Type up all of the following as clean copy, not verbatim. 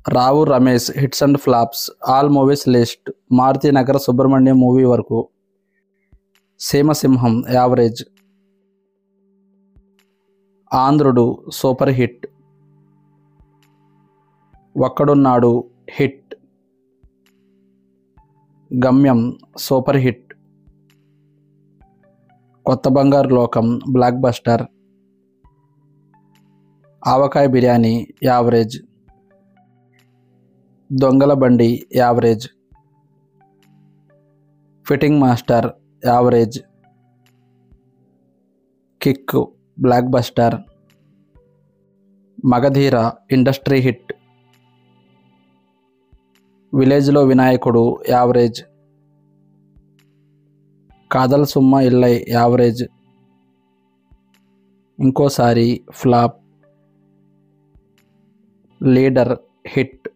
Rao Ramesh hits and flops all movies list. Maruthi Nagara Subrahmanyam movie వరకు. Seemasimham average. Andhrudu super hit. Okkadunnadu hit. Gamyam super hit. Kotha Bangaru Lokam blockbuster. Avakaya Biryani average. Dongala Bandi average. Fitting master average. Kick blockbuster. Magadheera industry hit. విలేజ్లో Vinayakudu average. Kadhal Summa Illai average. Inkosari flop. Leader hit.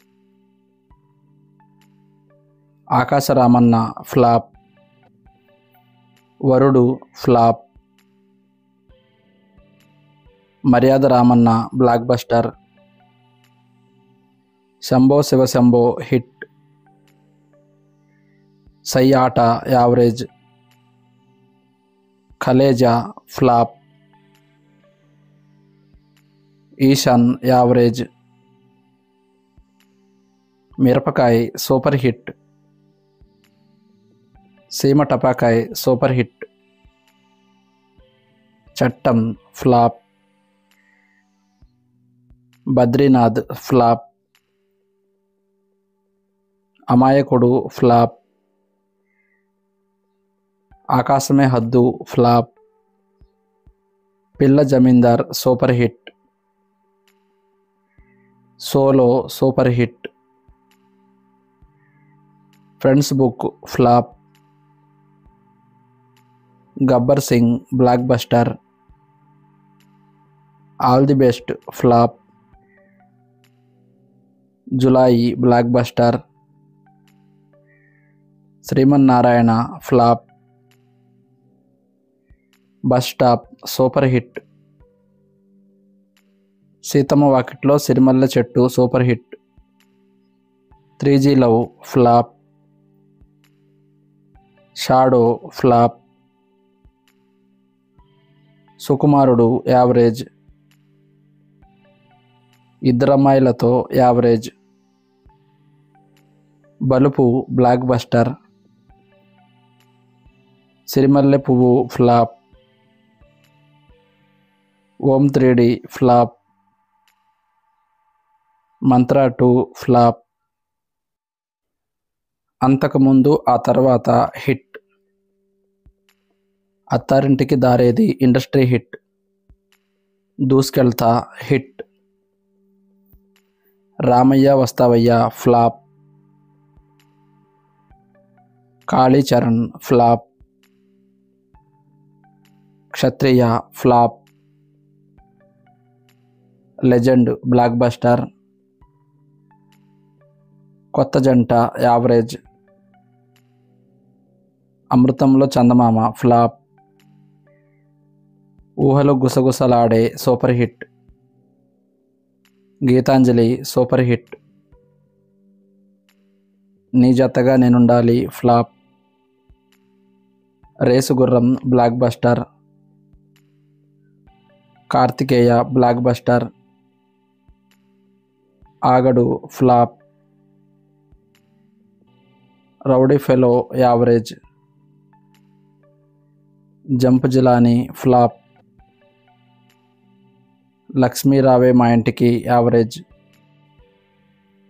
Akasaramanna flop. Varudu flop. Maryada Ramanna blockbuster. Shambho Shivashambho hit. Sye Aata average. Kaleja flop. Ishan average. Mirapakaya super hit. Seema Tapakai super hit. Chattam flop. Badrinath flop. Amayakudu flop. Aakasame Haddu flop. Pilla Zamindar super hit. Solo super hit. Friends book flop. Gabbar Singh blockbuster. All the best flop. Julayi blockbuster. Srimannarayana flop. Bus stop super hit. Seethamma Vakitlo Sirimalle Chettu super hit. 3G love flop. Shadow flop. Sukumarudu average. Iddarammayilatho average. Balupu blockbuster. Sirimalle Puvvu flop. Om 3D flop. Mantra 2 flop. అంతకుముందు ఆ తర్వాత hit. Attarintiki Daredi industry hit. Doosukeltha hit. Ramayya Vasthavayya flop. Kalicharan flop. Kshatriya flop. Legend blockbuster. Kotha Janta average. Amrutamlo Chandamama flop. Oohalu Gusagusalade super hit. Geethanjali super hit. Nee Jathaga Nenundali flop. Race Gurram blockbuster. Karthikeya blockbuster. Aagadu flop. Rowdy fellow average. Jump Jilani flop. Lakshmi Raave Maa Intiki average.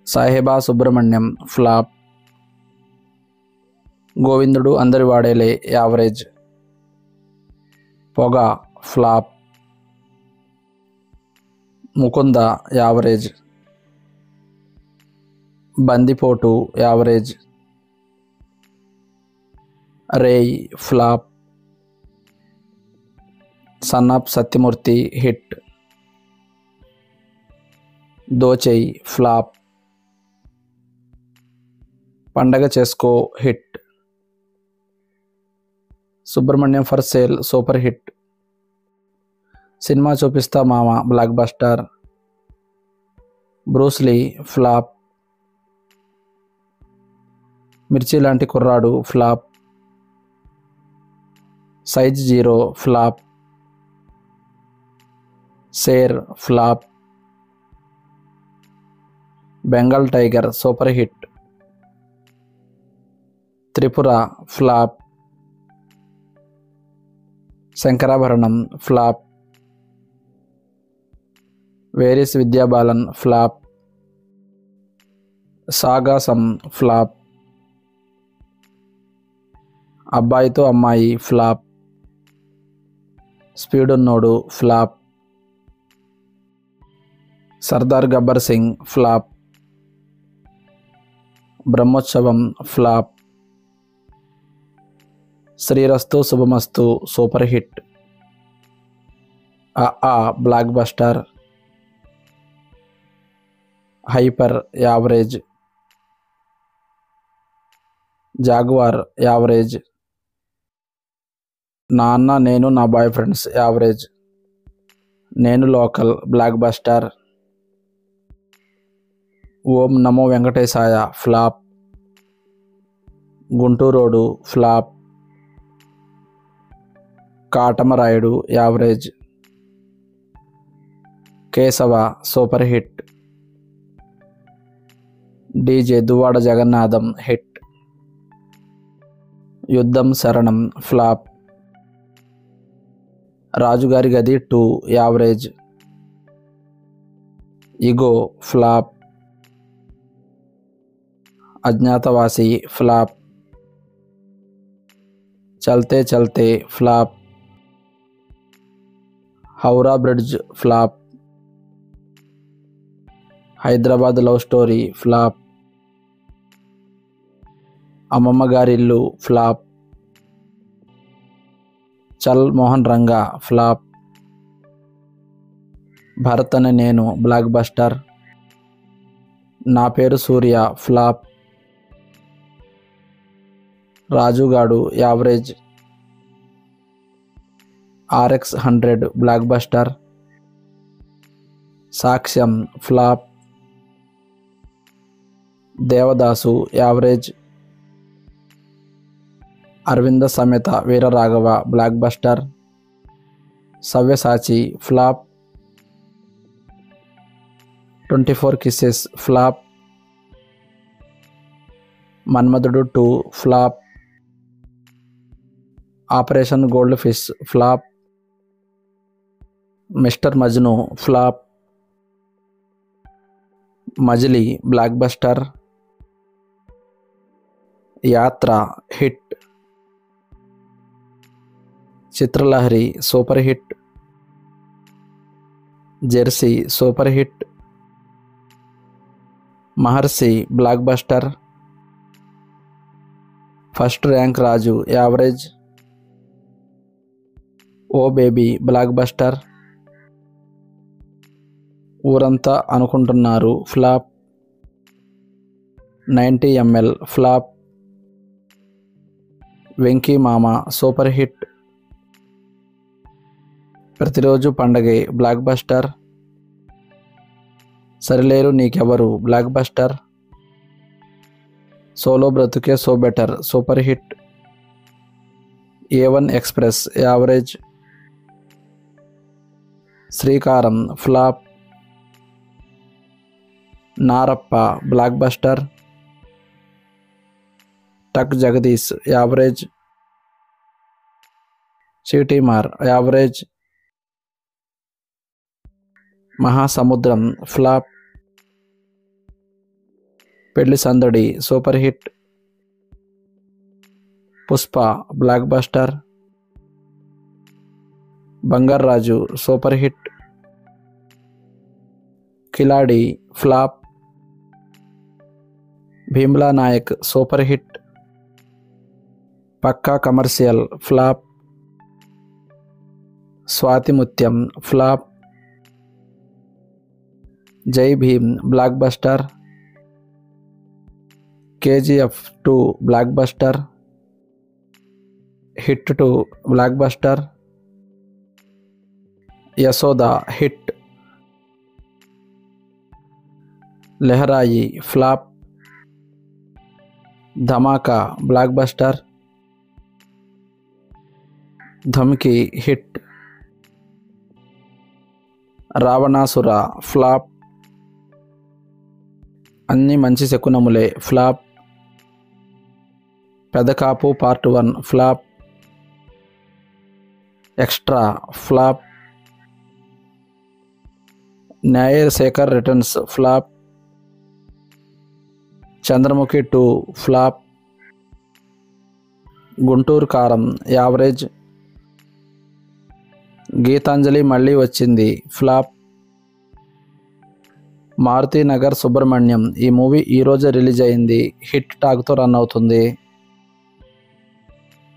Saheba Subrahmanyam flop. Govindudu Andari Vaadele average. Poga flop. Mukunda average. బందిపోటు average. రేయ్ flop. సన్నాప్ Satyamurthy hit. Dochey flop. పండగ చేసుకో hit. Subrahmanyam for sale super hit. Cinema చూపిస్తా మామ block buster. Bruce Lee flop. మిర్చి లాంటి కుర్రాడు flop. Size 0 flop. Share flop. Bengal tiger super hit. Tripura flop. Shankarabharanam flop. Where is Vidya Balan flop. సాగాసం flop. అబ్బాయితో అమ్మాయి flop. స్పీడున్నోడు flop. Sardar Gabbar Singh flop. Brahmotsavam flop. శ్రీరస్తు శుభమస్తు super hit. Block buster. Hyper average. Jaguar average. నాన్న నేను నా bye friends average. Nenu local blockbuster. Om Namo Venkatesaya flop. Gunturodu flop. Katamarayudu average. Keshava super hit. DJ Duvvada Jagannadham hit. Yuddham Sharanam flop. Rajugari Gadhi 2 average. Ego flop. Agnyaathavaasi flop. Chalte Chalte flop. Howrah bridge flop. Hyderabad love story flop. Ammamma Garillu flop. చల్ Mohan Ranga flop. Bharat అనే నేను block buster. Naa Peru Surya flop. Rajugadu average. RX 100 blockbuster. Saakshyam flop. Devadasu average. Aravinda Sametha Veeraraghava blockbuster. Savyasachi flop. 24 kisses flop. Manmadhudu 2 flop. Operation goldfish flop. Mister Majnu flop. Majili blockbuster. Yatra hit. Chitralahari super hit. Jersey super hit. Maharshi blockbuster. First rank Raju average. Oh baby blockbuster. Ooranthaa Anukuntunnaru flop. 90 ml flop. Venky మామ super hit. ప్రతిరోజు పండగే block buster. Sarileru Neekevvaru blockbuster. Solo Brathuke so better super hit. A1 express average. Sreekaram flop. Narappa blockbuster. Tuck Jagadish average. Seetimaar average. Mahasamudram flop. Pelli Sandadi super hit. Pushpa blockbuster. Bangarraju super hit. Khiladi flop. Bheemla Nayak super hit. Pakka commercial flop. Swathimuthyam flop. Jai Bhim blockbuster. KGF 2 blockbuster. Hit 2 blockbuster. Yashoda hit. Leharaayi flop. Dhamaka blockbuster, Dhamki hit, Ravanasura flop, Anni Manchi Sakunamule flop, Pedakapu part 1 flop, extra flop, న్యాయర్ Shekhar returns flop, Chandramukhi 2 flop, Guntur Kaaram average, Gitanjali మళ్ళీ వచ్చింది flop, Maruti Nagar Subrahmanyam ఈ movie ఈరోజే release అయింది, hit టాక్తో run అవుతుంది.